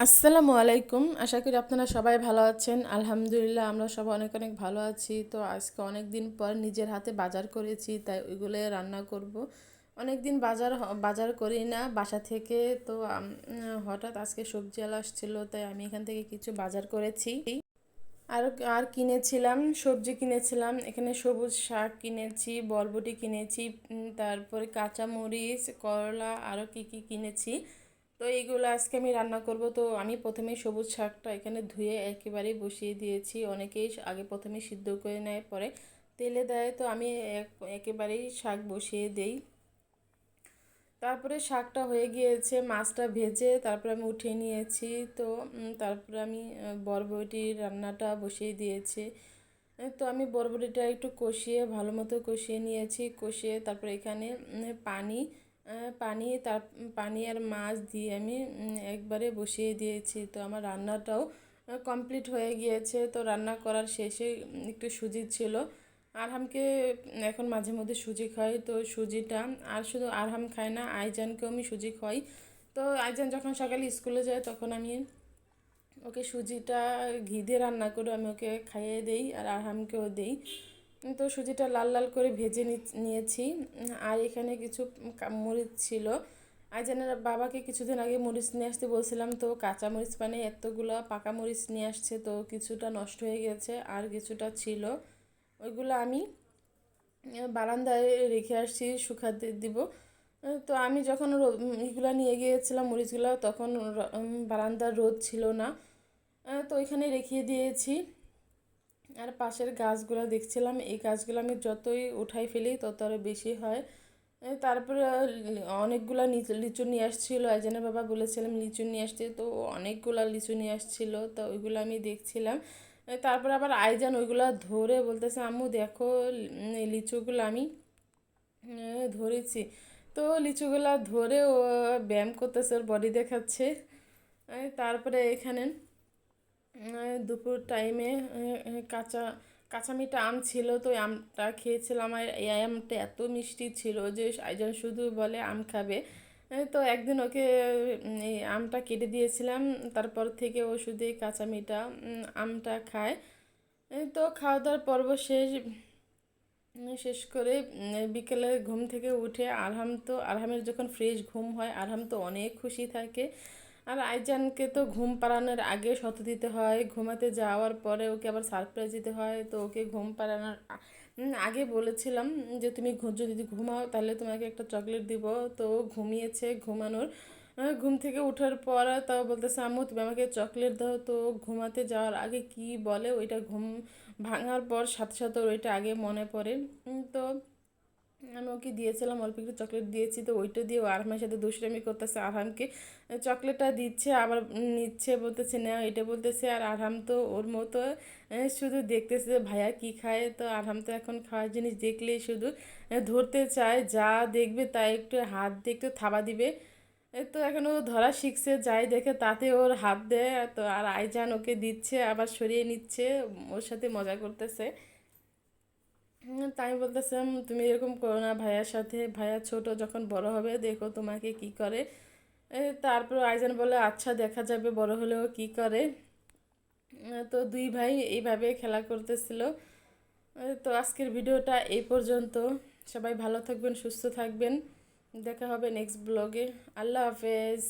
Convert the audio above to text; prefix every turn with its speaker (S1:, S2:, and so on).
S1: আসসালামু আলাইকুম। আশা করি আপনারা সবাই ভালো আছেন। আলহামদুলিল্লাহ আমরা সবাই অনেক অনেক ভালো আছি। তো আজকে অনেক দিন পর নিজের হাতে বাজার করেছি, তাই ওইগুলো রান্না করব। অনেক দিন বাজার করি না বাসা থেকে। তো হঠাৎ আজকে সবজিওয়ালা আসছিল, তাই আমি এখান থেকে কিছু বাজার করেছি। আর আর কিনেছিলাম, সবজি কিনেছিলাম, এখানে সবুজ শাক কিনেছি, বরবটি কিনেছি, তারপরে কাঁচামরিচ, করলা, আরও কি কি কিনেছি। তো এইগুলো আজকে আমি রান্না করব। তো আমি প্রথমে সবুজ শাকটা এখানে ধুয়ে একেবারেই বসিয়ে দিয়েছি। অনেকেই আগে প্রথমে সিদ্ধ করে নেয়, পরে তেলে দেয়, তো আমি একেবারেই শাক বসিয়ে দেই। তারপরে শাকটা হয়ে গিয়েছে, মাছটা ভেজে তারপরে আমি উঠিয়ে নিয়েছি। তো তারপরে আমি বরবটির রান্নাটা বসিয়ে দিয়েছি। তো আমি বরবটিটা একটু কষিয়ে ভালো মতো কষিয়ে নিয়েছি। কষিয়ে তারপরে এখানে পানি পানি তার পানি আর মাছ দিয়ে আমি একবারে বসিয়ে দিয়েছি। তো আমার রান্নাটাও কমপ্লিট হয়ে গিয়েছে। তো রান্না করার শেষে একটু সুজি ছিল। আরহামকে এখন মাঝে মধ্যে সুজি খাই, তো সুজিটা আর শুধু আরহাম খায় না, আইজানকেও আমি সুজি খাই। তো আইজান যখন সকালে স্কুলে যায় তখন আমি ওকে সুজিটা ঘি দিয়ে রান্না করে আমি ওকে খাইয়ে দেই আর আরহামকেও দেই। তো সুজিটা লাল লাল করে ভেজে নিয়েছি। আর এখানে কিছু মরিচ ছিল। আইজানের বাবাকে কিছুদিন আগে মরিচ নিয়ে আসতে বলছিলাম, তো কাঁচা মরিচ মানে এতগুলো পাকা মরিচ নিয়ে আসছে, তো কিছুটা নষ্ট হয়ে গেছে আর কিছুটা ছিল। ওইগুলো আমি বারান্দায় রেখে আসছি শুকাতে দিব। তো আমি যখন এগুলো নিয়ে গিয়েছিলাম মরিচগুলো, তখন বারান্দার রোদ ছিল না। তো ওইখানে রেখে দিয়েছি। আর পাশের গাছগুলো দেখছিলাম, এই গাছগুলো আমি যতই উঠাই ফেলি তত আরও বেশি হয়। তারপরে অনেকগুলা লিচু নিয়ে আসছিলো, আইজানের বাবা বলেছিলাম লিচু নিয়ে আসতে, তো অনেকগুলা লিচু নিয়ে আসছিলো, তো ওইগুলো আমি দেখছিলাম। তারপরে আবার আইজান ওইগুলো ধরে বলতেছে আম্মু দেখো লিচুগুলো আমি ধরেছি। তো লিচুগুলা ধরে ও ব্যায়াম করতেছে, ওর বডি দেখাচ্ছে। তারপরে এখানে দুপুর টাইমে কাঁচা কাঁচা মিঠা আম ছিল, তো ওই আমটা খেয়েছিলাম। আর এই আমটা এত মিষ্টি ছিল যে আইজন শুধু বলে আম খাবে। তো একদিন ওকে এই আমটা কেটে দিয়েছিলাম, তারপর থেকে ও শুধু এই কাঁচা মিঠা আমটা খায়। তো খাওয়া দাওয়ার পর্ব শেষ করে বিকেলে ঘুম থেকে উঠে আরহামের যখন ফ্রেশ ঘুম হয় আরহাম তো অনেক খুশি থাকে। আর আইজানকে তো ঘুম পাড়ানোর আগে শত দিতে হয়, ঘুমাতে যাওয়ার পরে ওকে আবার সারপ্রাইজ দিতে হয়। তো ওকে ঘুম পাড়ানোর আগে বলেছিলাম যে তুমি যদি ঘুমাও তাহলে তোমাকে একটা চকলেট দিব। তো ও ঘুমিয়েছে, ঘুমানোর ঘুম থেকে ওঠার পর তাও বলতেছে আম্মু তুমি আমাকে চকলেট দাও। তো ঘুমাতে যাওয়ার আগে কি বলে ওইটা ঘুম ভাঙার পর সাথে সাথে ওইটা আগে মনে পড়ে। তো আমি ওকে দিয়েছিলাম, অল্প একটু চকলেট দিয়েছি। তো ওইটা দিয়ে ও আরহামের সাথে দুষ্টামি করতেছে, আরহামকে চকলেটটা দিচ্ছে আবার নিচ্ছে, বলতেছে না এটা বলতেছে। আর আরহাম তো ওর মতো শুধু দেখতেছে ভাইয়া কি খায়। তো আরহাম তো এখন খাওয়ার জিনিস দেখলেই শুধু ধরতে চায়, যা দেখবে তাই একটু হাত দিয়ে একটু থাবা দিবে। এই তো এখন ও ধরা শিখছে, যাই দেখে তাতে ওর হাত দেয়। তো আর আইজান ওকে দিচ্ছে আবার সরিয়ে নিচ্ছে, ওর সাথে মজা করতেছে। তাই বলতেছিলাম তুমি এরকম করো না ভাইয়ার সাথে, ভাইয়া ছোট, যখন বড় হবে দেখো তোমাকে কি করে। তারপর আইজান বলে আচ্ছা দেখা যাবে বড় হলেও কি করে। তো দুই ভাই এইভাবে খেলা করতেছিল। তো আজকের ভিডিওটা এই পর্যন্ত। সবাই ভালো থাকবেন, সুস্থ থাকবেন। দেখা হবে নেক্সট ব্লগে। আল্লাহ হাফেজ।